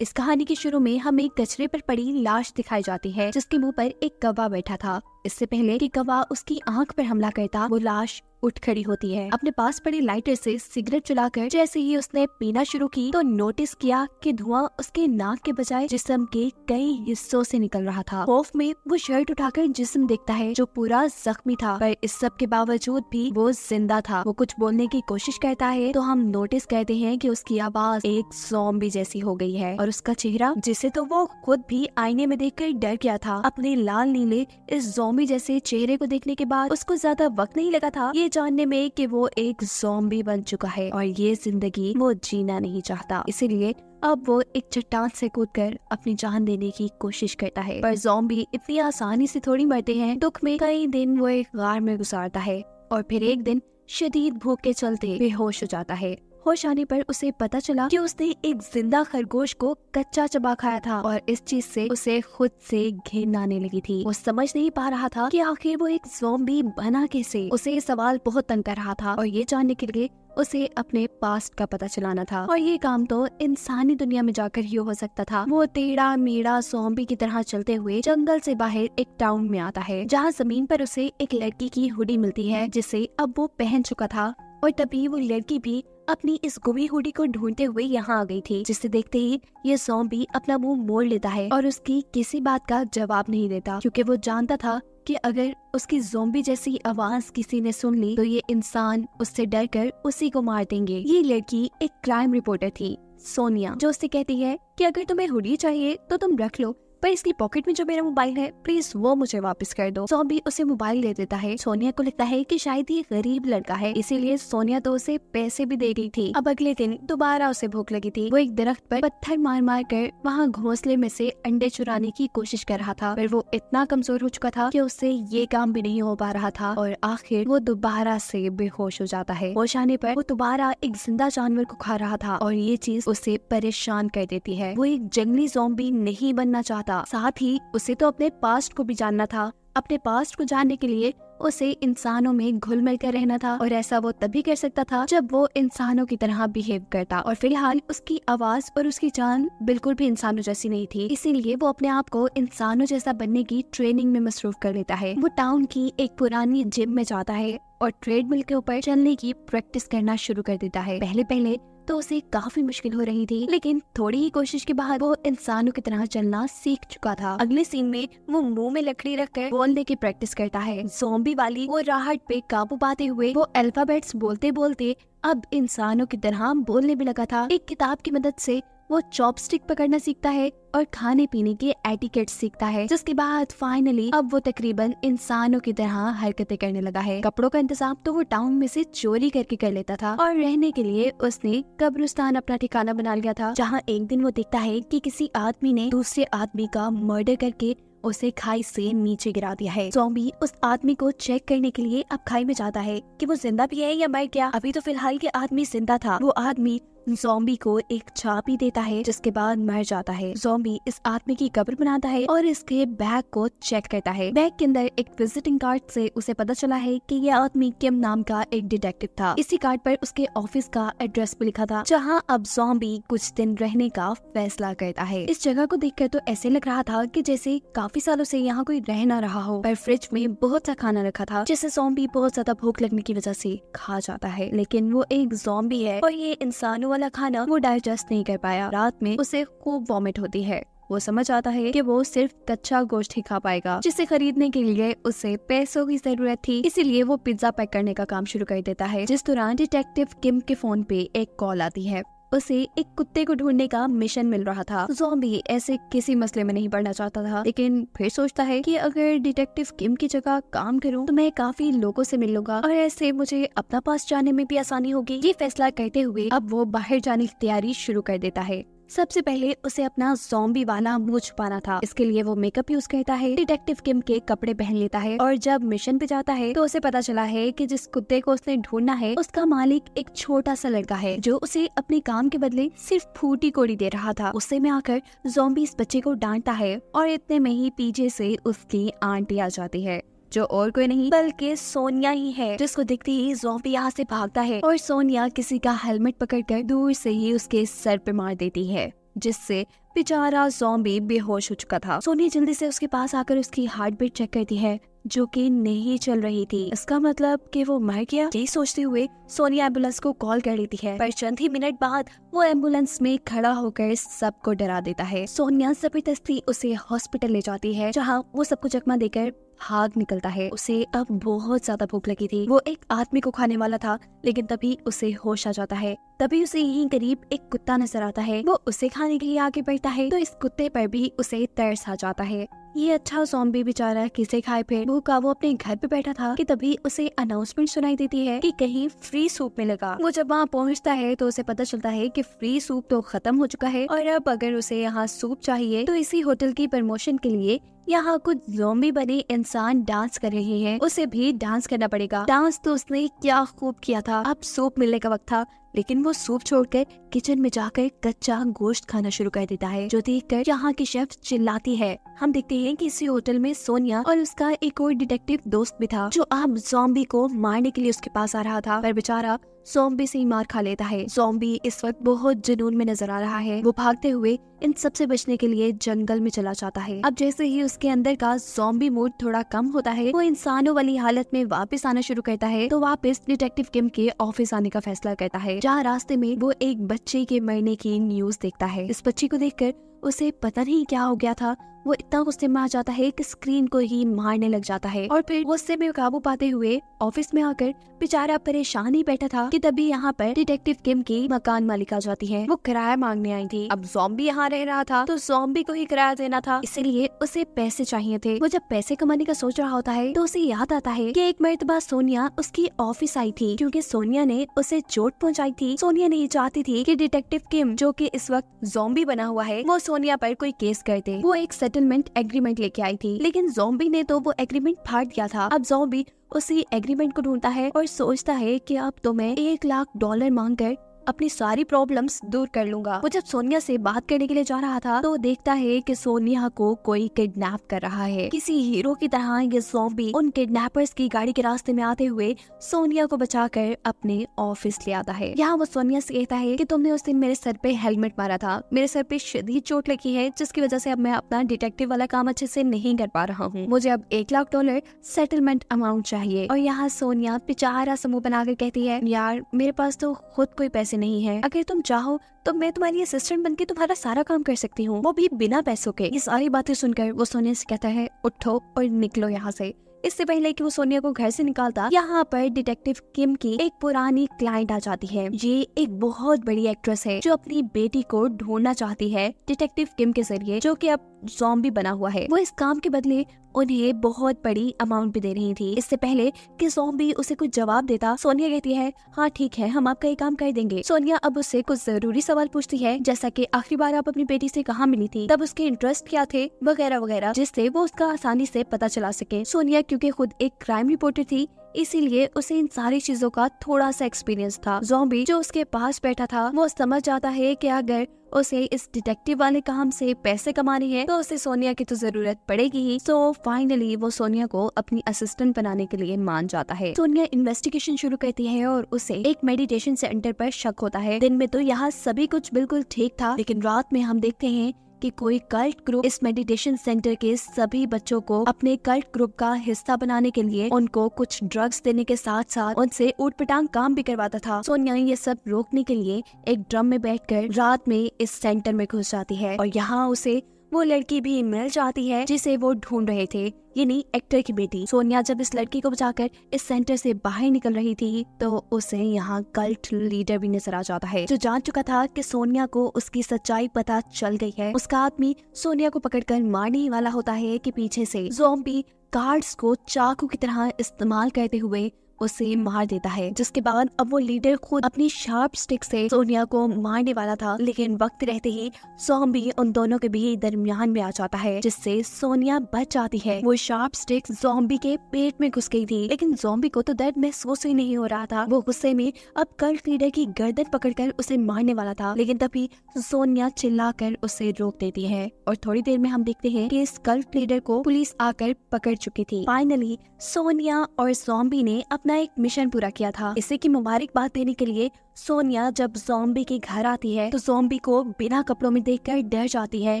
इस कहानी के शुरू में हमें एक कचरे पर पड़ी लाश दिखाई जाती है जिसके मुंह पर एक कौवा बैठा था। इससे पहले कि कौवा उसकी आंख पर हमला करता, वो लाश उठ खड़ी होती है। अपने पास पड़े लाइटर से सिगरेट जलाकर जैसे ही उसने पीना शुरू की तो नोटिस किया कि धुआं उसके नाक के बजाय जिस्म के कई हिस्सों से निकल रहा था। खौफ में वो शर्ट उठाकर जिस्म देखता है जो पूरा जख्मी था, पर इस सब के बावजूद भी वो जिंदा था। वो कुछ बोलने की कोशिश करता है तो हम नोटिस करते हैं कि उसकी आवाज एक ज़ॉम्बी जैसी हो गई है और उसका चेहरा, जिसे तो वो खुद भी आईने में देखकर डर गया था, अपने लाल नीले इस ज़ॉम्बी जैसे चेहरे को देखने के बाद उसको ज्यादा वक्त नहीं लगा था ये जानने में कि वो एक ज़ॉम्बी बन चुका है और ये जिंदगी वो जीना नहीं चाहता। इसीलिए अब वो एक चट्टान से कूदकर अपनी जान देने की कोशिश करता है। पर ज़ॉम्बी इतनी आसानी से थोड़ी मरते हैं। दुख में कई दिन वो एक गार में गुजारता है और फिर एक दिन शदीद भूख के चलते बेहोश हो जाता है। होश आने पर उसे पता चला कि उसने एक जिंदा खरगोश को कच्चा चबा खाया था और इस चीज से उसे खुद से घिन आने लगी थी। वो समझ नहीं पा रहा था कि आखिर वो एक ज़ॉम्बी बना कैसे। उसे ये सवाल बहुत तंग कर रहा था और ये जानने के लिए उसे अपने पास्ट का पता चलाना था। और ये काम तो इंसानी दुनिया में जाकर ही हो सकता था। वो टेढ़ा मेढ़ा ज़ॉम्बी की तरह चलते हुए जंगल से बाहर एक टाउन में आता है जहाँ जमीन पर उसे एक लड़की की हुडी मिलती है जिसे अब वो पहन चुका था। और तभी वो लड़की भी अपनी इस गुमी हुडी को ढूंढते हुए यहाँ आ गई थी, जिसे देखते ही ये ज़ॉम्बी अपना मुंह मोड़ लेता है और उसकी किसी बात का जवाब नहीं देता, क्योंकि वो जानता था कि अगर उसकी ज़ॉम्बी जैसी आवाज किसी ने सुन ली तो ये इंसान उससे डरकर उसी को मार देंगे। ये लड़की एक क्राइम रिपोर्टर थी, सोनिया, जो उससे कहती है कि अगर तुम्हें हुडी चाहिए तो तुम रख लो, पर इसकी पॉकेट में जो मेरा मोबाइल है प्लीज वो मुझे वापस कर दो। ज़ॉम्बी उसे मोबाइल दे देता है। सोनिया को लगता है कि शायद ये गरीब लड़का है, इसीलिए सोनिया तो उसे पैसे भी दे गई थी। अब अगले दिन दोबारा उसे भूख लगी थी। वो एक दरख्त पर पत्थर मार मार कर वहाँ घोंसले में से अंडे चुराने की कोशिश कर रहा था, पर वो इतना कमजोर हो चुका था कि उससे ये काम भी नहीं हो पा रहा था और आखिर वो दोबारा से बेहोश हो जाता है। होश आने पर वो दोबारा एक जिंदा जानवर को खा रहा था और ये चीज उसे परेशान कर देती है। वो एक जंगली ज़ॉम्बी नहीं बनना चाहता, साथ ही उसे तो अपने पास्ट को भी जानना था। अपने पास्ट को जानने के लिए उसे इंसानों में घुल मिल कर रहना था और ऐसा वो तभी कर सकता था जब वो इंसानों की तरह बिहेव करता। और फिलहाल उसकी आवाज और उसकी जान बिल्कुल भी इंसानों जैसी नहीं थी, इसीलिए वो अपने आप को इंसानों जैसा बनने की ट्रेनिंग में मसरूफ कर लेता है। वो टाउन की एक पुरानी जिम में जाता है और ट्रेडमिल के ऊपर चलने की प्रैक्टिस करना शुरू कर देता है। पहले पहले तो उसे काफी मुश्किल हो रही थी, लेकिन थोड़ी ही कोशिश के बाद वो इंसानों की तरह चलना सीख चुका था। अगले सीन में वो मुंह में लकड़ी रखकर बोलने की प्रैक्टिस करता है। ज़ॉम्बी वाली वो राहत पे काबू पाते हुए वो अल्फाबेट्स बोलते बोलते अब इंसानों की तरह बोलने भी लगा था। एक किताब की मदद से वो चॉपस्टिक पकड़ना सीखता है और खाने पीने के एटिकेट सीखता है, जिसके बाद फाइनली अब वो तकरीबन इंसानों की तरह हरकतें करने लगा है। कपड़ों का इंतजाम तो वो टाउन में से चोरी करके कर लेता था और रहने के लिए उसने कब्रिस्तान अपना ठिकाना बना लिया था, जहाँ एक दिन वो देखता है कि किसी आदमी ने दूसरे आदमी का मर्डर करके उसे खाई से नीचे गिरा दिया है। ज़ॉम्बी उस आदमी को चेक करने के लिए अब खाई में जाता है कि वो जिंदा भी है या मर गया। अभी तो फिलहाल ये आदमी जिंदा था। वो आदमी ज़ॉम्बी को एक चाबी देता है, जिसके बाद मर जाता है। ज़ॉम्बी इस आदमी की कब्र बनाता है और इसके बैग को चेक करता है। बैग के अंदर एक विजिटिंग कार्ड से उसे पता चला है कि ये आदमी किम नाम का एक डिटेक्टिव था। इसी कार्ड पर उसके ऑफिस का एड्रेस भी लिखा था, जहाँ अब ज़ॉम्बी कुछ दिन रहने का फैसला करता है। इस जगह को देखकर तो ऐसे लग रहा था कि जैसे काफी सालों से यहाँ कोई रह ना रहा हो, पर फ्रिज में बहुत सा खाना रखा था जिसे ज़ॉम्बी बहुत ज्यादा भूख लगने की वजह से खा जाता है। लेकिन वो एक ज़ॉम्बी है और ये इंसानों वाला खाना वो डाइजेस्ट नहीं कर पाया। रात में उसे खूब वॉमिट होती है। वो समझ आता है कि वो सिर्फ कच्चा गोश्त ही खा पाएगा, जिसे खरीदने के लिए उसे पैसों की जरूरत थी। इसीलिए वो पिज्जा पैक करने का काम शुरू कर देता है। जिस दौरान डिटेक्टिव किम के फोन पे एक कॉल आती है। उसे एक कुत्ते को ढूंढने का मिशन मिल रहा था। ज़ॉम्बी ऐसे किसी मसले में नहीं पड़ना चाहता था, लेकिन फिर सोचता है कि अगर डिटेक्टिव किम की जगह काम करूं तो मैं काफी लोगों से मिल लूंगा और ऐसे मुझे अपना पास जाने में भी आसानी होगी। ये फैसला करते हुए अब वो बाहर जाने की तैयारी शुरू कर देता है। सबसे पहले उसे अपना ज़ॉम्बी वाला मुंह छुपाना था। इसके लिए वो मेकअप यूज करता है, डिटेक्टिव किम के कपड़े पहन लेता है और जब मिशन पे जाता है तो उसे पता चला है कि जिस कुत्ते को उसने ढूंढना है उसका मालिक एक छोटा सा लड़का है जो उसे अपने काम के बदले सिर्फ फूटी कोड़ी दे रहा था। गुस्से में आकर ज़ॉम्बी इस बच्चे को डांटता है और इतने में ही पीछे से उसकी आंटी आ जाती है, जो और कोई नहीं बल्कि सोनिया ही है, जिसको देखते ही ज़ॉम्बी यहाँ से भागता है और सोनिया किसी का हेलमेट पकड़कर दूर से ही उसके सर पे मार देती है, जिससे बेचारा ज़ॉम्बी बेहोश हो चुका था। सोनिया जल्दी से उसके पास आकर उसकी हार्ट बीट चेक करती है, जो कि नहीं चल रही थी। इसका मतलब कि वो मर गया। यही सोचते हुए सोनिया एम्बुलेंस को कॉल कर लेती है, पर चंद ही मिनट बाद वो एम्बुलेंस में खड़ा होकर सबको डरा देता है। सोनिया जबरदस्ती उसे हॉस्पिटल ले जाती है, जहाँ वो सबको चकमा देकर भाग निकलता है। उसे अब बहुत ज्यादा भूख लगी थी। वो एक आदमी को खाने वाला था, लेकिन तभी उसे होश आ जाता है। तभी उसे यहीं करीब एक कुत्ता नजर आता है। वो उसे खाने के लिए आगे बढ़ता है तो इस कुत्ते पर भी उसे तरस आ जाता है। ये अच्छा ज़ॉम्बी बेचारा किसे खाए फिर भूखा वो अपने घर पे बैठा था कि तभी उसे अनाउंसमेंट सुनाई देती है कि कहीं फ्री सूप मिलेगा। वो जब वहाँ पहुँचता है तो उसे पता चलता है कि फ्री सूप तो खत्म हो चुका है और अब अगर उसे यहाँ सूप चाहिए तो इसी होटल की प्रमोशन के लिए यहाँ कुछ ज़ॉम्बी बने इंसान डांस कर रहे हैं, उसे भी डांस करना पड़ेगा। डांस तो उसने क्या खूब किया था। अब सूप मिलने का वक्त था, लेकिन वो सूप छोड़कर किचन में जाकर कच्चा गोश्त खाना शुरू कर देता है, जो देखकर यहाँ की शेफ चिल्लाती है। हम देखते हैं कि इसी होटल में सोनिया और उसका एक और डिटेक्टिव दोस्त भी था, जो अब ज़ॉम्बी को मारने के लिए उसके पास आ रहा था, पर बेचारा ज़ॉम्बी से ही मार खा लेता है। ज़ॉम्बी इस वक्त बहुत जुनून में नजर आ रहा है। वो भागते हुए इन सब से बचने के लिए जंगल में चला जाता है। अब जैसे ही उसके अंदर का ज़ॉम्बी मूड थोड़ा कम होता है, वो इंसानों वाली हालत में वापस आना शुरू करता है। तो वापस डिटेक्टिव किम के ऑफिस आने का फैसला करता है, जहाँ रास्ते में वो एक बच्चे के मरने की न्यूज देखता है। इस बच्चे को देखकर उसे पता नहीं क्या हो गया था। वो इतना गुस्से में आ जाता है कि स्क्रीन को ही मारने लग जाता है और फिर गुस्से में काबू पाते हुए ऑफिस में आकर बेचारा परेशान ही बैठा था कि तभी यहाँ पर डिटेक्टिव किम की मकान मालिक आ जाती है। वो किराया मांगने आई थी। अब ज़ॉम्बी यहाँ रह रहा था तो ज़ॉम्बी को ही किराया देना था, इसीलिए उसे पैसे चाहिए थे। वो जब पैसे कमाने का सोच रहा होता है तो उसे याद आता है कि एक मर्तबा सोनिया उसकी ऑफिस आई थी, क्योंकि सोनिया ने उसे चोट पहुँचाई थी। सोनिया नहीं चाहती थी कि डिटेक्टिव किम, जो कि इस वक्त ज़ॉम्बी बना हुआ है, वो सोनिया पर कोई केस करते। वो एक सेटलमेंट एग्रीमेंट लेके आई थी, लेकिन ज़ॉम्बी ने तो वो एग्रीमेंट फाड़ दिया था। अब ज़ॉम्बी उसी एग्रीमेंट को ढूंढता है और सोचता है कि अब तो मैं $1,00,000 मांगकर अपनी सारी प्रॉब्लम्स दूर कर लूंगा। वो जब सोनिया से बात करने के लिए जा रहा था तो देखता है कि सोनिया को कोई किडनैप कर रहा है। किसी हीरो की तरह ये ज़ॉम्बी उन किडनैपर्स की गाड़ी के रास्ते में आते हुए सोनिया को बचाकर अपने ऑफिस ले आता है। यहाँ वो सोनिया से कहता है कि तुमने उस दिन मेरे सर पे हेलमेट मारा था, मेरे सर पे शदीद चोट लगी है, जिसकी वजह से अब मैं अपना डिटेक्टिव वाला काम अच्छे से नहीं कर पा रहा हूँ। मुझे अब $1,00,000 सेटलमेंट अमाउंट चाहिए। और यहाँ सोनिया बेचारा समूह बनाकर कहती है, यार मेरे पास तो खुद कोई पैसे नहीं है, अगर तुम चाहो तो मैं तुम्हारी असिस्टेंट बनके तुम्हारा सारा काम कर सकती हूँ, वो भी बिना पैसों के। ये सारी बातें सुनकर वो सोनिया से कहता है, उठो और निकलो यहाँ से। इससे पहले कि वो सोनिया को घर से निकालता, यहाँ पर डिटेक्टिव किम की एक पुरानी क्लाइंट आ जाती है। ये एक बहुत बड़ी एक्ट्रेस है जो अपनी बेटी को ढूंढना चाहती है डिटेक्टिव किम के जरिए, जो कि अब ज़ॉम्बी बना हुआ है। वो इस काम के बदले उन्हें बहुत बड़ी अमाउंट भी दे रही थी। इससे पहले कि ज़ॉम्बी उसे कुछ जवाब देता, सोनिया कहती है, हाँ ठीक है, हम आपका ये काम कर देंगे। सोनिया अब उससे कुछ जरूरी सवाल पूछती है, जैसा कि आखिरी बार आप अपनी बेटी से कहाँ मिली थी, तब उसके इंटरेस्ट क्या थे, वगैरह वगैरह, जिससे वो उसका आसानी से पता चला सके। सोनिया क्योंकि खुद एक क्राइम रिपोर्टर थी, इसीलिए उसे इन सारी चीजों का थोड़ा सा एक्सपीरियंस था। ज़ॉम्बी जो उसके पास बैठा था वो समझ जाता है कि अगर उसे इस डिटेक्टिव वाले काम से पैसे कमाने हैं तो उसे सोनिया की तो जरूरत पड़ेगी ही। सो फाइनली वो सोनिया को अपनी असिस्टेंट बनाने के लिए मान जाता है। सोनिया इन्वेस्टिगेशन शुरू करती है और उसे एक मेडिटेशन सेंटर पर शक होता है। दिन में तो यहाँ सभी कुछ बिल्कुल ठीक था, लेकिन रात में हम देखते हैं कि कोई कल्ट ग्रुप इस मेडिटेशन सेंटर के सभी बच्चों को अपने कल्ट ग्रुप का हिस्सा बनाने के लिए उनको कुछ ड्रग्स देने के साथ साथ उनसे ऊटपटांग काम भी करवाता था। सोनिया ये सब रोकने के लिए एक ड्रम में बैठकर रात में इस सेंटर में घुस जाती है और यहाँ उसे वो लड़की भी मिल जाती है जिसे वो ढूंढ रहे थे, यानी एक्टर की बेटी। सोनिया जब इस लड़की को बचाकर इस सेंटर से बाहर निकल रही थी तो उसे यहाँ कल्ट लीडर भी नजर आ जाता है, जो जान चुका था कि सोनिया को उसकी सच्चाई पता चल गई है। उसका आदमी सोनिया को पकड़कर मारने ही वाला होता है कि पीछे से ज़ॉम्बी कार्ड्स को चाकू की तरह इस्तेमाल करते हुए उसे मार देता है, जिसके बाद अब वो लीडर खुद अपनी शार्प स्टिक से सोनिया को मारने वाला था, लेकिन वक्त रहते ही ज़ॉम्बी उन दोनों के भी दरमियान में आ जाता है, जिससे सोनिया बच जाती है। वो शार्प स्टिक ज़ॉम्बी के पेट में घुस गई थी, लेकिन ज़ॉम्बी को तो दर्द महसूस ही नहीं हो रहा था। वो गुस्से में अब कल्ट लीडर की गर्दन पकड़कर उसे मारने वाला था, लेकिन तभी सोनिया चिल्लाकर उसे रोक देती है और थोड़ी देर में हम देखते हैं कि इस कल्ट लीडर को पुलिस आकर पकड़ चुकी थी। फाइनली सोनिया और ज़ॉम्बी ने अपने अपना एक मिशन पूरा किया था। इसे की मुबारकबाद देने के लिए सोनिया जब ज़ॉम्बी के घर आती है तो ज़ॉम्बी को बिना कपड़ों में देखकर डर जाती है,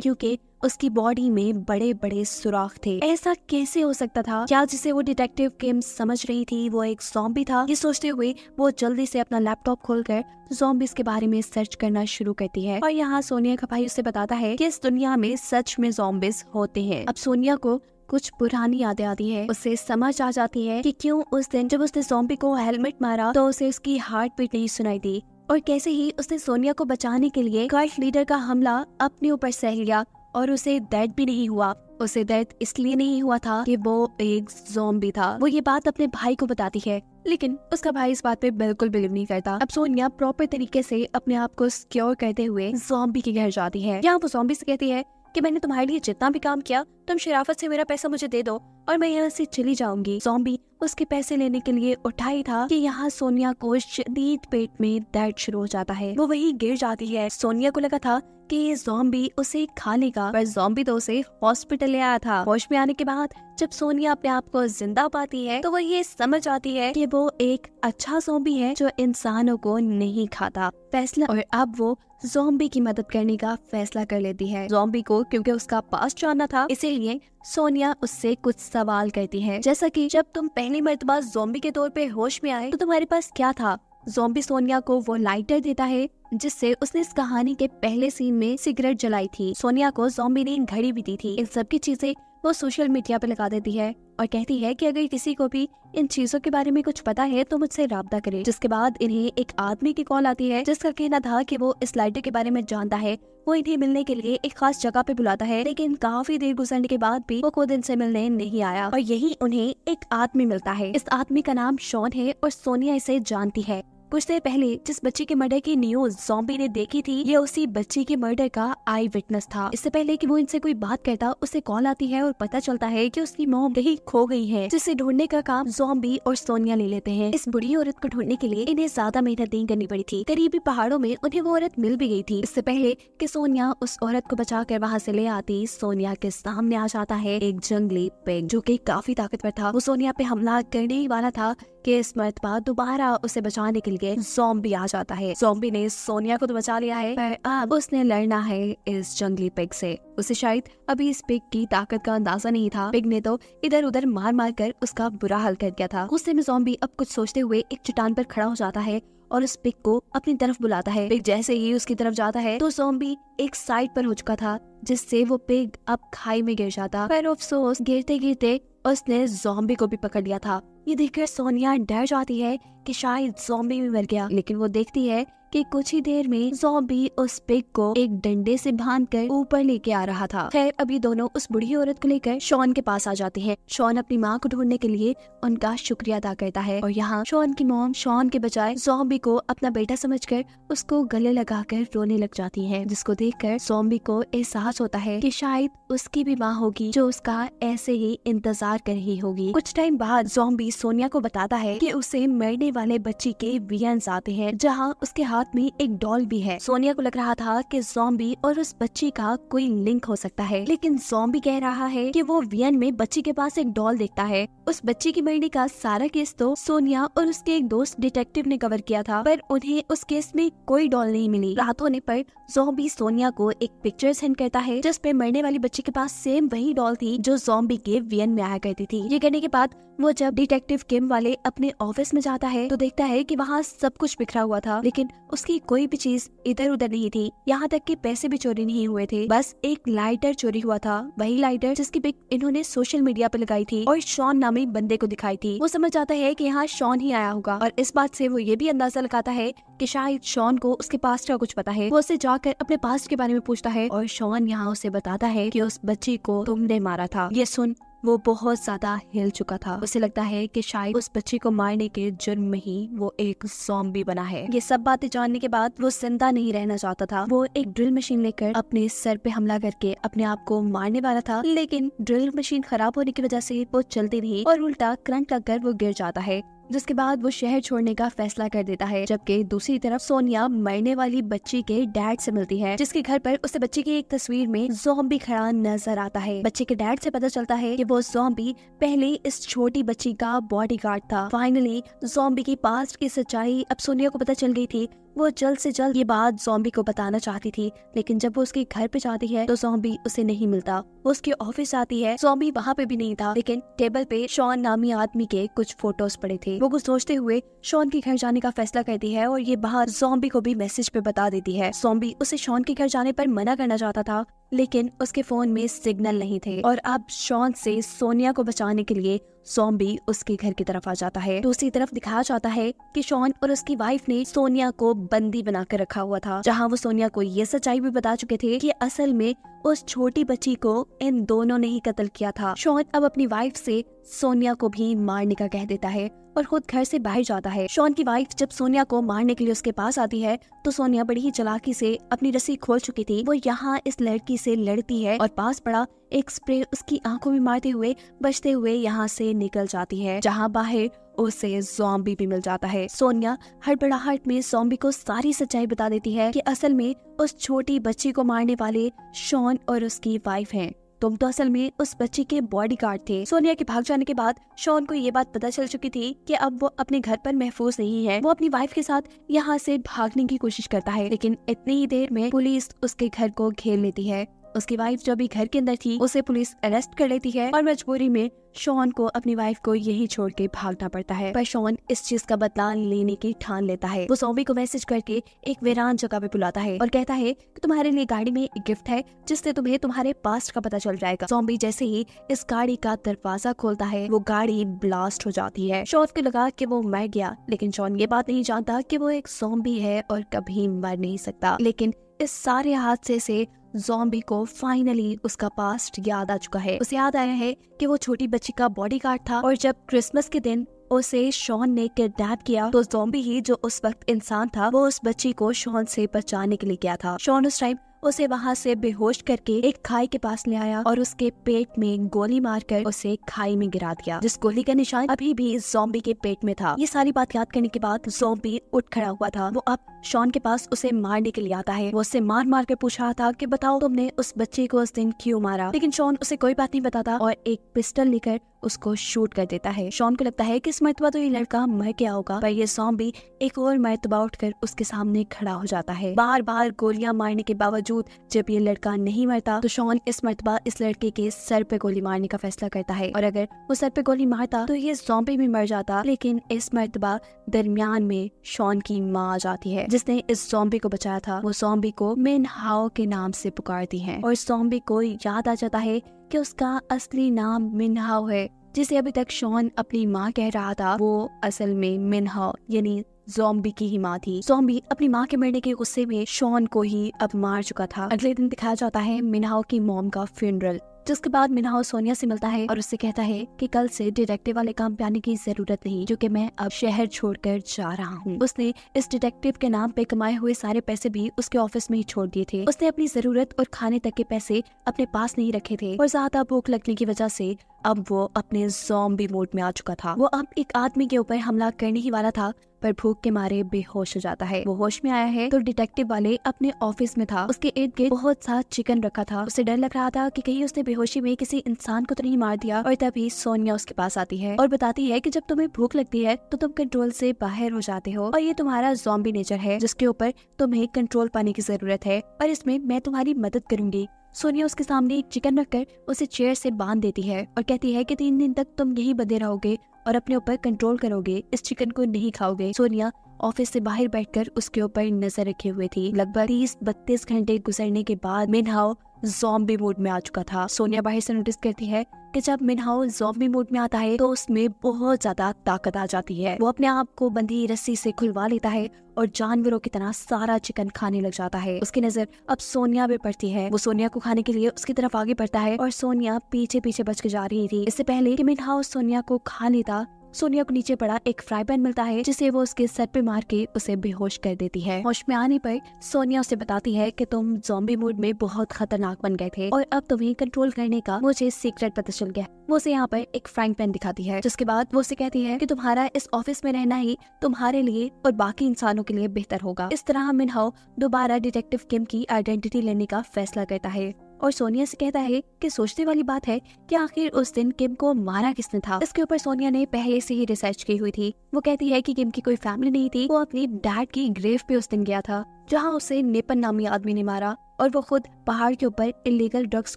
क्योंकि उसकी बॉडी में बड़े बड़े सुराख थे। ऐसा कैसे हो सकता था? क्या जिसे वो डिटेक्टिव किम समझ रही थी वो एक ज़ॉम्बी था? ये सोचते हुए वो जल्दी से अपना लैपटॉप खोलकर ज़ॉम्बीज के बारे में सर्च करना शुरू करती है। और यहाँ सोनिया का भाई उसे बताता है कि इस दुनिया में सच में ज़ॉम्बीज होते हैं। अब सोनिया को कुछ पुरानी यादें आती है। उसे समझ आ जाती है कि क्यों उस दिन जब उसने ज़ॉम्बी को हेलमेट मारा तो उसे उसकी हार्ट बीट नहीं सुनाई दी, और कैसे ही उसने सोनिया को बचाने के लिए कल्ट लीडर का हमला अपने ऊपर सह लिया और उसे दर्द भी नहीं हुआ। उसे दर्द इसलिए नहीं हुआ था कि वो एक ज़ॉम्बी था। वो ये बात अपने भाई को बताती है, लेकिन उसका भाई इस बात पे बिल्कुल बिलीव नहीं करता। अब सोनिया प्रॉपर तरीके से अपने आप को सिक्योर करते हुए ज़ॉम्बी के घर जाती है। यहाँ वो ज़ॉम्बी से कहती है कि मैंने तुम्हारे लिए जितना भी काम किया तुम शराफत से मेरा पैसा मुझे दे दो और मैं यहाँ से चली जाऊंगी। ज़ॉम्बी उसके पैसे लेने के लिए उठाई था कि यहाँ सोनिया को शदीद पेट में दर्द शुरू हो जाता है। वो वहीं गिर जाती है। सोनिया को लगा था कि ये ज़ॉम्बी उसे खा लेगा, पर ज़ॉम्बी तो उसे हॉस्पिटल ले आया था। होश में आने के बाद जब सोनिया अपने आप को जिंदा पाती है तो वो ये समझ आती है कि वो एक अच्छा ज़ॉम्बी है जो इंसानों को नहीं खाता। फैसला और अब वो ज़ॉम्बी की मदद करने का फैसला कर लेती है। ज़ॉम्बी को क्योंकि उसका पास्ट जानना था, इसीलिए सोनिया उससे कुछ सवाल करती है, जैसा कि जब तुम पहली मर्तबा ज़ॉम्बी के तौर पे होश में आए तो तुम्हारे पास क्या था? ज़ॉम्बी सोनिया को वो लाइटर देता है जिससे उसने इस कहानी के पहले सीन में सिगरेट जलाई थी। सोनिया को ज़ॉम्बी ने घड़ी भी दी थी। इन सब की चीजें वो सोशल मीडिया पे लगा देती है और कहती है कि अगर किसी को भी इन चीजों के बारे में कुछ पता है तो मुझसे राब्ता करे। जिसके बाद इन्हें एक आदमी की कॉल आती है जिसका कहना था कि वो इस लाइटर के बारे में जानता है। वो इन्हें मिलने के लिए एक खास जगह पे बुलाता है, लेकिन काफी देर गुजरने के बाद भी वो खुद इनसे मिलने नहीं आया और यही उन्हें एक आदमी मिलता है। इस आदमी का नाम शॉन है और सोनिया इसे जानती है। कुछ देर पहले जिस बच्ची के मर्डर की न्यूज ज़ॉम्बी ने देखी थी, ये उसी बच्ची के मर्डर का आई विटनेस था। इससे पहले कि वो इनसे कोई बात करता, उसे कॉल आती है और पता चलता है कि उसकी मॉम कहीं खो गई है, जिसे ढूंढने का काम ज़ॉम्बी और सोनिया ले लेते हैं। इस बुरी औरत को ढूंढने के लिए इन्हें ज्यादा मेहनत नहीं करनी पड़ी थी। करीबी पहाड़ों में उन्हें वो औरत मिल भी गई थी। इससे पहले कि सोनिया उस औरत को बचा कर वहाँ से ले आती, सोनिया के सामने आ जाता है एक जंगली पिग जो कि काफी ताकतवर था। वो सोनिया पे हमला करने ही वाला था कि इस मर्तबा दोबारा उसे बचाने के लिए ज़ॉम्बी आ जाता है। ज़ॉम्बी ने सोनिया को तो बचा लिया है, पर अब उसने लड़ना है इस जंगली पिग से। उसे शायद अभी इस पिग की ताकत का अंदाजा नहीं था। पिग ने तो इधर उधर मार मार कर उसका बुरा हाल कर दिया था। गुस्से में ज़ॉम्बी अब कुछ सोचते हुए एक चट्टान पर खड़ा हो जाता है और उस पिग को अपनी तरफ बुलाता है। पिग जैसे ही उसकी तरफ जाता है तो ज़ॉम्बी एक साइड पर हो चुका था, जिससे वो पिग अब खाई में गिर जाता। पर अफसोस गिरते गिरते उसने ज़ॉम्बी को भी पकड़ लिया था। ये देखकर सोनिया डर जाती है कि शायद ज़ॉम्बी भी मर गया, लेकिन वो देखती है कि कुछ ही देर में ज़ॉम्बी उस पिग को एक डंडे से बांधकर ऊपर लेके आ रहा था। खैर अभी दोनों उस बुढ़ी औरत को लेकर शॉन के पास आ जाते हैं। शॉन अपनी माँ को ढूंढने के लिए उनका शुक्रिया अदा करता है और यहाँ शॉन की मॉम शॉन के बजाय ज़ॉम्बी को अपना बेटा समझकर उसको गले लगाकर रोने लग जाती है, जिसको देखकर ज़ॉम्बी को एहसास होता है कि शायद उसकी भी माँ होगी जो उसका ऐसे ही इंतजार कर रही होगी। कुछ टाइम बाद ज़ॉम्बी सोनिया को बताता है कि उसे मरने वाले बच्ची के वियंस आते हैं, जहाँ उसके हाथ में एक डॉल भी है। सोनिया को लग रहा था कि ज़ॉम्बी और उस बच्ची का कोई लिंक हो सकता है, लेकिन ज़ॉम्बी कह रहा है कि वो वियन में बच्ची के पास एक डॉल देखता है। उस बच्ची की मरने का सारा केस तो सोनिया और उसके एक दोस्त डिटेक्टिव ने कवर किया था, पर उन्हें उस केस में कोई डॉल नहीं मिली। रात होने पर ज़ॉम्बी सोनिया को एक पिक्चर सेंड करता है जिस पे मरने वाली बच्ची के पास सेम वही डॉल थी जो ज़ॉम्बी के वियन में आया करती थी। ये करने के बाद वो जब डिटेक्टिव किम वाले अपने ऑफिस में जाता है तो देखता है कि वहाँ सब कुछ बिखरा हुआ था, लेकिन उसकी कोई भी चीज इधर उधर नहीं थी। यहाँ तक कि पैसे भी चोरी नहीं हुए थे, बस एक लाइटर चोरी हुआ था, वही लाइटर जिसकी पिक इन्होंने सोशल मीडिया पे लगाई थी और शॉन नामी बंदे को दिखाई थी। वो समझ जाता है कि यहाँ शॉन ही आया होगा और इस बात से वो ये भी अंदाजा लगाता है कि शायद शॉन को उसके पास्ट का कुछ पता है। वो उसे जाकर अपने पास्ट के बारे में पूछता है और शॉन यहाँ उसे बताता है कि उस बच्ची को तुमने मारा था। ये सुन वो बहुत ज्यादा हिल चुका था। उसे लगता है कि शायद उस बच्ची को मारने के जुर्म में ही वो एक ज़ॉम्बी बना है। ये सब बातें जानने के बाद वो जिंदा नहीं रहना चाहता था। वो एक ड्रिल मशीन लेकर अपने सर पे हमला करके अपने आप को मारने वाला था, लेकिन ड्रिल मशीन खराब होने की वजह से वो चलती नहीं और उल्टा करंट लगकर वो गिर जाता है। जिसके बाद वो शहर छोड़ने का फैसला कर देता है। जबकि दूसरी तरफ सोनिया मरने वाली बच्ची के डैड से मिलती है, जिसके घर पर उसे बच्ची की एक तस्वीर में ज़ॉम्बी खड़ा नजर आता है। बच्चे के डैड से पता चलता है कि वो ज़ॉम्बी पहले इस छोटी बच्ची का बॉडीगार्ड था। फाइनली ज़ॉम्बी की पास्ट की सच्चाई अब सोनिया को पता चल गई थी। वो जल्द से जल्द ये बात ज़ॉम्बी को बताना चाहती थी, लेकिन जब वो उसके घर पे जाती है तो ज़ॉम्बी उसे नहीं मिलता। वो उसके ऑफिस आती है, ज़ॉम्बी वहाँ पे भी नहीं था, लेकिन टेबल पे शॉन नामी आदमी के कुछ फोटोज पड़े थे। वो कुछ सोचते हुए शॉन के घर जाने का फैसला करती है और ये बाहर ज़ॉम्बी को भी मैसेज पे बता देती है। ज़ॉम्बी उसे शॉन के घर जाने पर मना करना चाहता था, लेकिन उसके फोन में सिग्नल नहीं थे और अब शॉन से सोनिया को बचाने के लिए ज़ॉम्बी उसके घर की तरफ आ जाता है। दूसरी तरफ दिखाया जाता है कि शॉन और उसकी वाइफ ने सोनिया को बंदी बनाकर रखा हुआ था, जहां वो सोनिया को ये सच्चाई भी बता चुके थे कि असल में उस छोटी बच्ची को इन दोनों ने ही कत्ल किया था। शॉन अब अपनी वाइफ से सोनिया को भी मारने का कह देता है और खुद घर से बाहर जाता है। शॉन की वाइफ जब सोनिया को मारने के लिए उसके पास आती है तो सोनिया बड़ी ही चालाकी से अपनी रस्सी खोल चुकी थी। वो यहाँ इस लड़की से लड़ती है और पास पड़ा एक स्प्रे उसकी आंखों में मारते हुए बचते हुए यहाँ से निकल जाती है, जहाँ बाहर उसे ज़ॉम्बी भी मिल जाता है। सोनिया हड़बड़ाहट में ज़ॉम्बी को सारी सच्चाई बता देती है कि असल में उस छोटी बच्ची को मारने वाले शॉन और उसकी वाइफ हैं। तुम तो असल में उस बच्ची के बॉडीगार्ड थे। सोनिया के भाग जाने के बाद शॉन को ये बात पता चल चुकी थी कि अब वो अपने घर पर महफूज नहीं है। वो अपनी वाइफ के साथ यहाँ से भागने की कोशिश करता है, लेकिन इतनी ही देर में पुलिस उसके घर को घेर लेती है। उसकी वाइफ जो भी घर के अंदर थी उसे पुलिस अरेस्ट कर लेती है और मजबूरी में शॉन को अपनी वाइफ को यही छोड़ के भागना पड़ता है। पर शॉन इस चीज का बदला लेने की ठान लेता है। वो ज़ॉम्बी को मैसेज करके एक वीरान जगह पे बुलाता है और कहता है कि तुम्हारे लिए गाड़ी में एक गिफ्ट है जिससे तुम्हें तुम्हारे पास्ट का पता चल जाएगा। ज़ॉम्बी जैसे ही इस गाड़ी का दरवाजा खोलता है वो गाड़ी ब्लास्ट हो जाती है। शॉन को लगा कि वो मर गया, लेकिन शॉन ये बात नहीं जानता कि वो एक ज़ॉम्बी है और कभी मर नहीं सकता। लेकिन इस सारे हादसे से ज़ॉम्बी को फाइनली उसका पास्ट याद आ चुका है। उसे याद आया है कि वो छोटी बच्ची का बॉडीगार्ड था और जब क्रिसमस के दिन उसे शॉन ने किडनैप किया तो ज़ॉम्बी ही जो उस वक्त इंसान था वो उस बच्ची को शॉन से बचाने के लिए गया था। शॉन उस टाइम उसे वहाँ से बेहोश करके एक खाई के पास ले आया और उसके पेट में गोली मारकर उसे खाई में गिरा दिया, जिस गोली का निशान अभी भी ज़ॉम्बी के पेट में था। ये सारी बात याद करने के बाद ज़ॉम्बी उठ खड़ा हुआ था। वो अब शॉन के पास उसे मारने के लिए आता है। वो उससे मार मार कर पूछ रहा था कि बताओ तुमने उस बच्चे को उस दिन क्यों मारा, लेकिन शॉन उसे कोई बात नहीं बताता और एक पिस्टल लेकर उसको शूट कर देता है। शॉन को लगता है कि इस मर्तबा तो ये लड़का मर गया होगा, पर ये ज़ॉम्बी एक और मर्तबा उठकर उसके सामने खड़ा हो जाता है। बार बार गोलियां मारने के बावजूद जब ये लड़का नहीं मरता तो शॉन इस मर्तबा इस लड़के के सर पे गोली मारने का फैसला करता है और अगर वो सर पे गोली मारता तो ये ज़ॉम्बी भी मर जाता। लेकिन इस मर्तबा दरमियान में शॉन की माँ आ जाती है जिसने इस ज़ॉम्बी को बचाया था। वो ज़ॉम्बी को मिन हाओ के नाम से पुकारती है और ज़ॉम्बी को याद आ जाता है कि उसका असली नाम मिन हाओ है, जिसे अभी तक शॉन अपनी माँ कह रहा था वो असल में मिन हाओ यानी ज़ॉम्बी की ही माँ थी। ज़ॉम्बी अपनी माँ के मरने के गुस्से में शॉन को ही अब मार चुका था। अगले दिन दिखाया जाता है मिनहाओ की मॉम का फ्यूनरल, जिसके बाद मिनहाओ सोनिया से मिलता है और उससे कहता है कि कल से डिटेक्टिव वाले काम पे आने की जरूरत नहीं, क्योंकि मैं अब शहर छोड़कर जा रहा हूँ। उसने इस डिटेक्टिव के नाम पे कमाए हुए सारे पैसे भी उसके ऑफिस में ही छोड़ दिए थे। उसने अपनी जरूरत और खाने तक के पैसे अपने पास नहीं रखे थे और ज्यादा भूख लगने की वजह से अब वो अपने ज़ॉम्बी मोड में आ चुका था। वो अब एक आदमी के ऊपर हमला करने ही वाला था, पर भूख के मारे बेहोश हो जाता है। वो होश में आया है तो डिटेक्टिव वाले अपने ऑफिस में था। उसके इर्द गिर्द बहुत सा चिकन रखा था। उसे डर लग रहा था कि कहीं उसने बेहोशी में किसी इंसान को तो नहीं मार दिया। और तभी सोनिया उसके पास आती है और बताती है कि जब तुम्हें भूख लगती है तो तुम कंट्रोल से बाहर हो जाते हो और ये तुम्हारा ज़ॉम्बी नेचर है जिसके ऊपर तुम्हें कंट्रोल पाने की जरूरत है और इसमें मैं तुम्हारी मदद करूंगी। सोनिया उसके सामने एक चिकन रखकर उसे चेयर से बांध देती है और कहती है कि 3 दिन तक तुम यही बंधे रहोगे और अपने ऊपर कंट्रोल करोगे, इस चिकन को नहीं खाओगे। सोनिया ऑफिस से बाहर बैठकर उसके ऊपर नजर रखे हुए थी। लगभग 30-32 घंटे गुजरने के बाद मिनहाओ ज़ॉम्बी मोड में आ चुका था। सोनिया बाहर से नोटिस करती है कि जब मिनहाओ ज़ॉम्बी मोड में आता है तो उसमें बहुत ज्यादा ताकत आ जाती है। वो अपने आप को बंधी रस्सी से खुलवा लेता है और जानवरों की तरह सारा चिकन खाने लग जाता है। उसकी नजर अब सोनिया पे पड़ती है। वो सोनिया को खाने के लिए उसकी तरफ आगे बढ़ता है और सोनिया पीछे पीछे बच के जा रही थी। इससे पहले कि मिनहाओ सोनिया को खा लेता, सोनिया को नीचे पड़ा एक फ्राई पैन मिलता है जिसे वो उसके सर पे मार के उसे बेहोश कर देती है। होश में आने पर सोनिया उसे बताती है कि तुम ज़ॉम्बी मूड में बहुत खतरनाक बन गए थे और अब तुम्हें कंट्रोल करने का मुझे सीक्रेट पता चल गया। वो उसे यहाँ पर एक फ्राइंग पैन दिखाती है, जिसके बाद वो उसे कहती है कि तुम्हारा इस ऑफिस में रहना ही तुम्हारे लिए और बाकी इंसानों के लिए बेहतर होगा। इस तरह मिनहाओ दोबारा डिटेक्टिव किम की आइडेंटिटी लेने का फैसला करता है और सोनिया से कहता है कि सोचने वाली बात है कि आखिर उस दिन किम को मारा किसने था। इसके ऊपर सोनिया ने पहले से ही रिसर्च की हुई थी। वो कहती है कि किम की कोई फैमिली नहीं थी, वो अपनी डैड की ग्रेव पे उस दिन गया था जहां उसे नेपन नामी आदमी ने मारा और वो खुद पहाड़ के ऊपर इलीगल ड्रग्स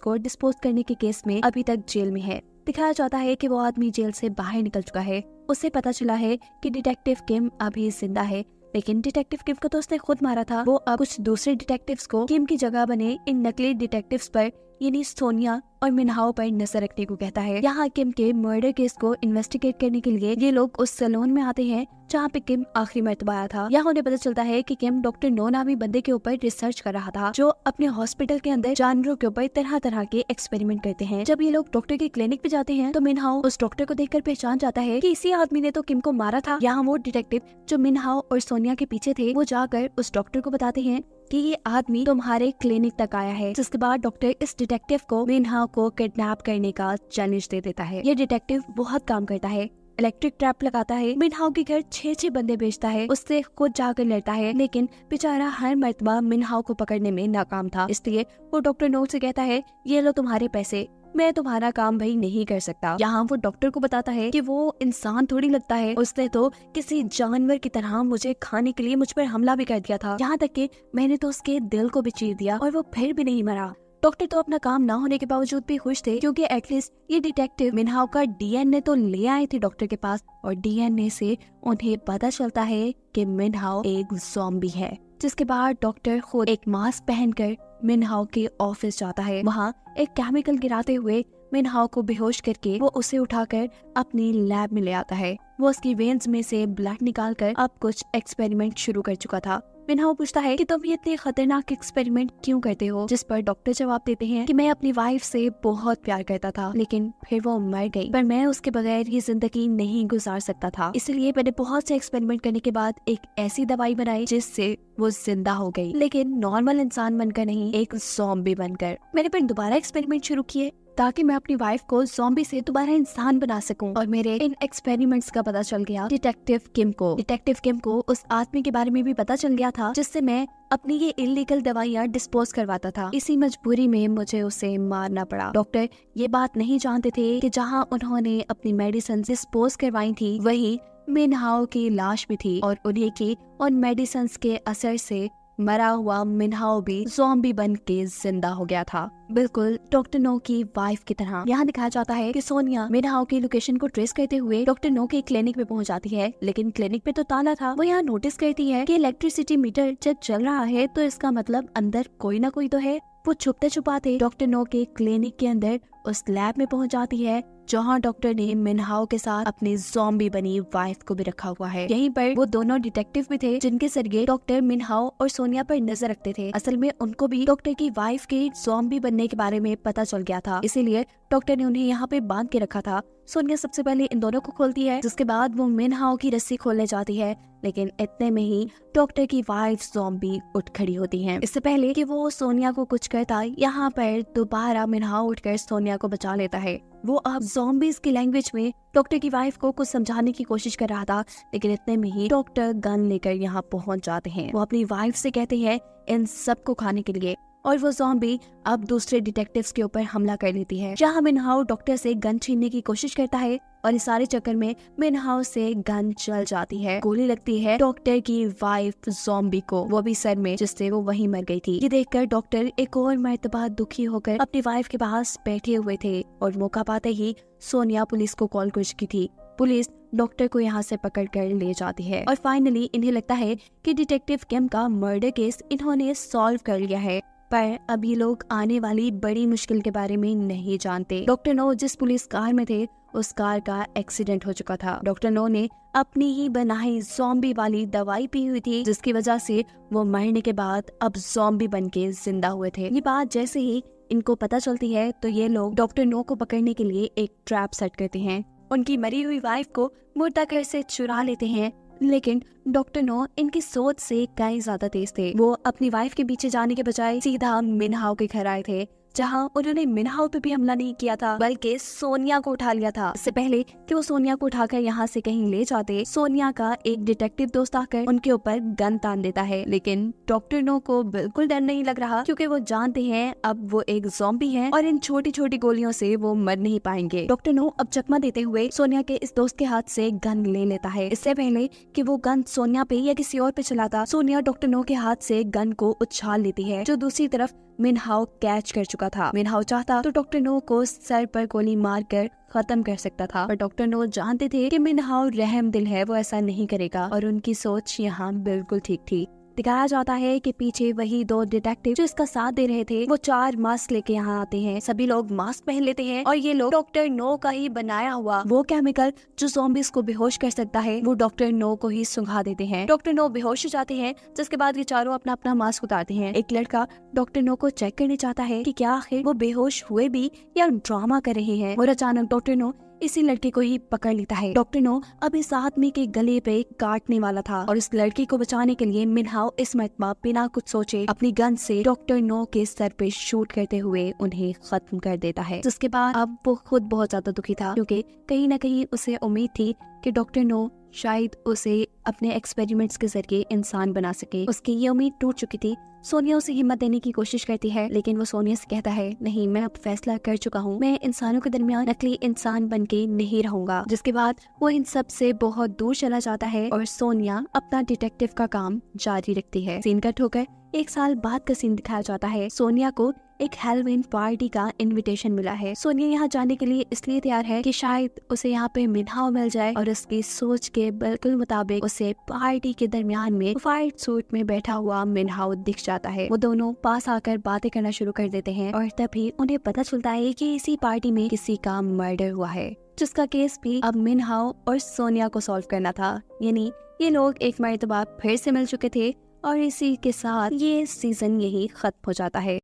को डिस्पोज करने के केस में अभी तक जेल में है। दिखाया जाता है कि वो आदमी जेल से बाहर निकल चुका है। उसे पता चला है कि डिटेक्टिव किम अभी जिंदा है, लेकिन डिटेक्टिव किम को तो उसने खुद मारा था। वो अब कुछ दूसरे डिटेक्टिव्स को किम की जगह बने इन नकली डिटेक्टिव्स पर यानी सोनिया और मिनहाओ पर नजर रखने को कहता है। यहाँ किम के मर्डर केस को इन्वेस्टिगेट करने के लिए ये लोग उस सैलून में आते हैं जहाँ पे किम आखिरी मर्तबा आया था। यहाँ उन्हें पता चलता है कि किम डॉक्टर नो नामी बंदे के ऊपर रिसर्च कर रहा था जो अपने हॉस्पिटल के अंदर जानवरों के ऊपर तरह तरह के एक्सपेरिमेंट करते हैं। जब ये लोग डॉक्टर के क्लिनिक पे जाते हैं तो मिनहाओ उस डॉक्टर को देखकर पहचान जाता है कि इसी आदमी ने तो किम को मारा था। यहाँ वो डिटेक्टिव जो मिनहाओ और सोनिया के पीछे थे वो जाकर उस डॉक्टर को बताते हैं कि ये आदमी तुम्हारे क्लिनिक तक आया है। जिसके बाद डॉक्टर इस डिटेक्टिव को मिनहाओ को किडनैप करने का चैलेंज दे देता है। ये डिटेक्टिव बहुत काम करता है, इलेक्ट्रिक ट्रैप लगाता है, मिनहाओ के घर 6 बंदे भेजता है, उससे खुद जाकर लड़ता है, लेकिन बेचारा हर मर्तबा मिनहाओ को पकड़ने में नाकाम था। इसलिए वो डॉक्टर नो से कहता है ये लो तुम्हारे पैसे, मैं तुम्हारा काम भाई नहीं कर सकता। यहाँ वो डॉक्टर को बताता है कि वो इंसान थोड़ी लगता है, उसने तो किसी जानवर की तरह मुझे खाने के लिए मुझ पर हमला भी कर दिया था, यहाँ तक कि मैंने तो उसके दिल को भी चीर दिया और वो फिर भी नहीं मरा। डॉक्टर तो अपना काम ना होने के बावजूद भी खुश थे क्योंकि एटलीस्ट ये डिटेक्टिव मिनहाओ का डीएनए तो ले आए थे डॉक्टर के पास और डीएनए से उन्हें पता चलता है कि मिनहाओ एक ज़ॉम्बी है। जिसके बाद डॉक्टर खुद एक मास्क पहनकर मिनहाओ के ऑफिस जाता है। वहाँ एक केमिकल गिराते हुए मिनहाओ को बेहोश करके वो उसे उठाकर अपनी लैब में ले आता है। वो उसकी वेन्स में से ब्लड निकालकर अब कुछ एक्सपेरिमेंट शुरू कर चुका था। मिनहाओ पूछता है कि तुम ये इतने खतरनाक एक्सपेरिमेंट क्यों करते हो, जिस पर डॉक्टर जवाब देते हैं कि मैं अपनी वाइफ से बहुत प्यार करता था, लेकिन फिर वो मर गई, पर मैं उसके बगैर ये जिंदगी नहीं गुजार सकता था, इसलिए मैंने बहुत से एक्सपेरिमेंट करने के बाद एक ऐसी दवाई बनाई जिससे वो जिंदा हो गई, लेकिन नॉर्मल इंसान बनकर नहीं, एक ज़ॉम्बी बनकर। मैंने फिर दोबारा एक्सपेरिमेंट शुरू किए ताकि मैं अपनी वाइफ को ज़ॉम्बी से दोबारा इंसान बना सकूं और मेरे इन एक्सपेरिमेंट्स का पता चल गया डिटेक्टिव किम को। डिटेक्टिव किम को उस आदमी के बारे में भी पता चल गया था जिससे मैं अपनी ये इलीगल दवाइयाँ डिस्पोज करवाता था। इसी मजबूरी में मुझे उसे मारना पड़ा। डॉक्टर ये बात नहीं जानते थे कि जहाँ उन्होंने अपनी मेडिसिन डिस्पोज करवाई थी वही मिनहाओ की लाश भी थी और उन्हीं की उन मेडिसिन के असर से मरा हुआ मिनहाओ भी ज़ॉम्बी बन के जिंदा हो गया था, बिल्कुल डॉक्टर नो की वाइफ की तरह। यहाँ दिखाया जाता है कि सोनिया मिनहाओ की लोकेशन को ट्रेस करते हुए डॉक्टर नो के क्लिनिक पे पहुंच जाती है, लेकिन क्लिनिक पे तो ताला था। वो यहाँ नोटिस करती है कि इलेक्ट्रिसिटी मीटर जब चल रहा है तो इसका मतलब अंदर कोई ना कोई तो है। वो छुपते छुपाते डॉक्टर नो के क्लिनिक के अंदर उस लैब में पहुंच जाती है जहां डॉक्टर ने मिनहाओ के साथ अपनी ज़ॉम्बी बनी वाइफ को भी रखा हुआ है। यहीं पर वो दोनों डिटेक्टिव भी थे जिनके जरिए डॉक्टर मिनहाओ और सोनिया पर नजर रखते थे। असल में उनको भी डॉक्टर की वाइफ के ज़ॉम्बी बनने के बारे में पता चल गया था, इसीलिए डॉक्टर ने उन्हें यहाँ पे बांध के रखा था। सोनिया सबसे पहले इन दोनों को खोलती है, जिसके बाद वो मिनहाओ की रस्सी खोलने जाती है, लेकिन इतने में ही डॉक्टर की वाइफ ज़ॉम्बी उठ खड़ी होती है। इससे पहले कि वो सोनिया को कुछ कहता, यहाँ पर दोबारा मिनहाओ उठकर सोनिया को बचा लेता है। वो अब ज़ॉम्बीज की लैंग्वेज में डॉक्टर की वाइफ को कुछ समझाने की कोशिश कर रहा था, लेकिन इतने में ही डॉक्टर गन लेकर यहाँ पहुँच जाते हैं। वो अपनी वाइफ से कहते हैं इन सबको खाने के लिए और वो ज़ॉम्बी अब दूसरे डिटेक्टिव्स के ऊपर हमला कर लेती है। जहाँ मिनहाओ डॉक्टर से गन छीनने की कोशिश करता है और इस सारे चक्कर में मिनहाओ से गन चल जाती है। गोली लगती है डॉक्टर की वाइफ ज़ॉम्बी को, वो भी सर में, जिससे वो वहीं मर गई थी। ये देखकर डॉक्टर एक और मर्तबा दुखी होकर अपनी वाइफ के पास बैठे हुए थे और मौका पाते ही सोनिया पुलिस को कॉल कर चुकी थी। पुलिस डॉक्टर को यहाँ से पकड़ कर ले जाती है और फाइनली इन्हें लगता है कि डिटेक्टिव किम का मर्डर केस इन्होंने सॉल्व कर लिया है, पर अभी लोग आने वाली बड़ी मुश्किल के बारे में नहीं जानते। डॉक्टर नो जिस पुलिस कार में थे उस कार का एक्सीडेंट हो चुका था। डॉक्टर नो ने अपनी ही बनाई ज़ॉम्बी वाली दवाई पी हुई थी, जिसकी वजह से वो मरने के बाद अब ज़ॉम्बी बन के जिंदा हुए थे। ये बात जैसे ही इनको पता चलती है तो ये लोग डॉक्टर नो को पकड़ने के लिए एक ट्रैप सेट करते हैं उनकी मरी हुई वाइफ को मुर्दा घर से चुरा लेते हैं। लेकिन डॉक्टर नो इनकी सोच से कई ज्यादा तेज थे। वो अपनी वाइफ के पीछे जाने के बजाय सीधा मिनहाओ के घर आए थे, जहां उन्होंने मिनहाओ पे भी हमला नहीं किया था, बल्कि सोनिया को उठा लिया था। इससे पहले कि वो सोनिया को उठाकर यहाँ से कहीं ले जाते, सोनिया का एक डिटेक्टिव दोस्त आकर उनके ऊपर गन तान देता है। लेकिन डॉक्टर नो को बिल्कुल डर नहीं लग रहा, क्योंकि वो जानते हैं अब वो एक ज़ॉम्बी है और इन छोटी छोटी गोलियों से वो मर नहीं पाएंगे। डॉक्टर नो अब चकमा देते हुए सोनिया के इस दोस्त के हाथ से गन ले लेता है। इससे पहले कि वो गन सोनिया पे या किसी और पे चलाता, सोनिया डॉक्टर नो के हाथ से गन को उछाल लेती है, जो दूसरी तरफ मिनहाओ कैच कर चुका था। मिनहाओ चाहता तो डॉक्टर नो को सर पर गोली मारकर खत्म कर सकता था, पर डॉक्टर नो जानते थे कि मिनहाओ रहम दिल है, वो ऐसा नहीं करेगा और उनकी सोच यहाँ बिल्कुल ठीक थी। दिखाया जाता है कि पीछे वही दो डिटेक्टिव जो इसका साथ दे रहे थे, वो 4 मास्क लेके यहाँ आते हैं। सभी लोग मास्क पहन लेते हैं और ये लोग डॉक्टर नो का ही बनाया हुआ वो केमिकल जो ज़ॉम्बीज़ को बेहोश कर सकता है, वो डॉक्टर नो को ही सुंघा देते हैं। डॉक्टर नो बेहोश हो जाते हैं, जिसके बाद ये चारों अपना अपना मास्क उतारते हैं। एक लड़का डॉक्टर नो को चेक करने चाहता है कि क्या आखिर वो बेहोश हुए भी या ड्रामा कर रहे हैं, और अचानक डॉक्टर नो इसी लड़के को ही पकड़ लेता है। डॉक्टर नो अब इस आदमी के गले पे काटने वाला था और इस लड़की को बचाने के लिए मिनहाओ इस मरतबा बिना कुछ सोचे अपनी गन से डॉक्टर नो के सर पे शूट करते हुए उन्हें खत्म कर देता है। जिसके बाद अब वो खुद बहुत ज्यादा दुखी था, क्योंकि कहीं न कहीं उसे उम्मीद थी कि डॉक्टर नो शायद उसे अपने एक्सपेरिमेंट्स के जरिए इंसान बना सके। उसकी ये उम्मीद टूट चुकी थी। सोनिया उसे हिम्मत देने की कोशिश करती है, लेकिन वो सोनिया से कहता है, नहीं, मैं अब फैसला कर चुका हूँ, मैं इंसानों के दरमियान नकली इंसान बनके नहीं रहूंगा। जिसके बाद वो इन सब से बहुत दूर चला जाता है और सोनिया अपना डिटेक्टिव का काम जारी रखती है। सीन कट होकर 1 साल बाद का सीन दिखाया जाता है। सोनिया को एक हैलोवीन पार्टी का इनविटेशन मिला है। सोनिया यहाँ जाने के लिए इसलिए तैयार है कि शायद उसे यहाँ पे मिनहाओ मिल जाए और उसकी सोच के बिल्कुल मुताबिक उसे पार्टी के दरमियान में वाइट सूट में बैठा हुआ मिनहाओ दिख जाता है। वो दोनों पास आकर बातें करना शुरू कर देते हैं और तभी उन्हें पता चलता है कि इसी पार्टी में किसी का मर्डर हुआ है, जिसका केस भी अब मिनहाओ और सोनिया को सॉल्व करना था। यानी ये लोग एक मर्तबा फिर से मिल चुके थे और इसी के साथ ये सीजन यही खत्म हो जाता है।